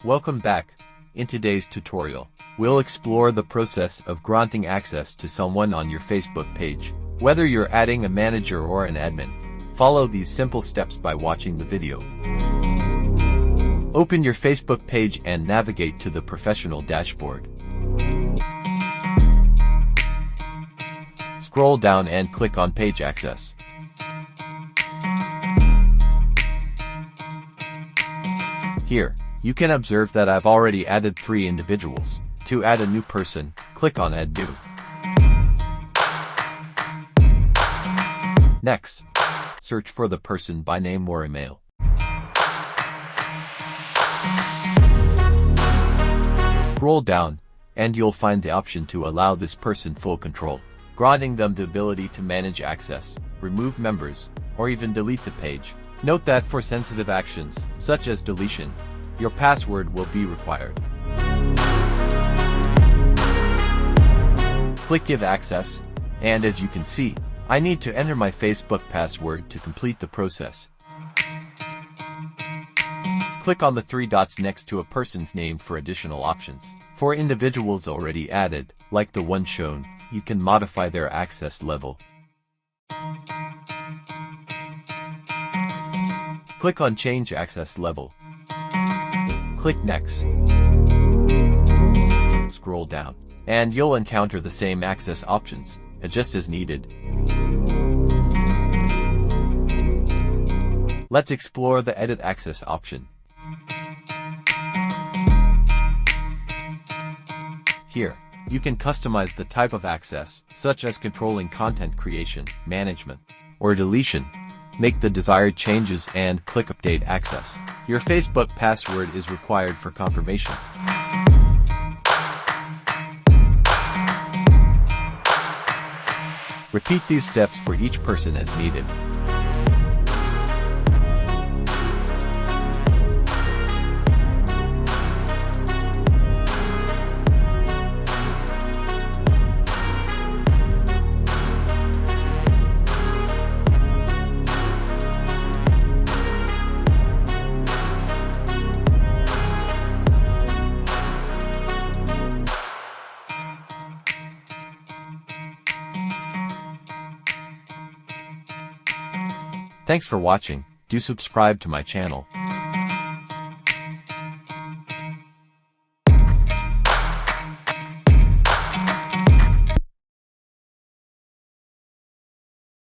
Welcome back. In today's tutorial, we'll explore the process of granting access to someone on your Facebook page. Whether you're adding a manager or an admin, follow these simple steps by watching the video. Open your Facebook page and navigate to the professional dashboard. Scroll down and click on Page Access. Here, you can observe that I've already added 3 individuals. To add a new person, click on Add New. Next, search for the person by name or email. Scroll down, and you'll find the option to allow this person full control, granting them the ability to manage access, remove members, or even delete the page. Note that for sensitive actions, such as deletion, your password will be required. Click Give Access, and as you can see, I need to enter my Facebook password to complete the process. Click on the 3 dots next to a person's name for additional options. For individuals already added, like the one shown, you can modify their access level. Click on Change Access Level. Click Next. Scroll down, and you'll encounter the same access options. Adjust as needed. Let's explore the Edit Access option. Here, you can customize the type of access, such as controlling content creation, management, or deletion. Make the desired changes and click Update Access. Your Facebook password is required for confirmation. Repeat these steps for each person as needed. Thanks for watching. Do subscribe to my channel.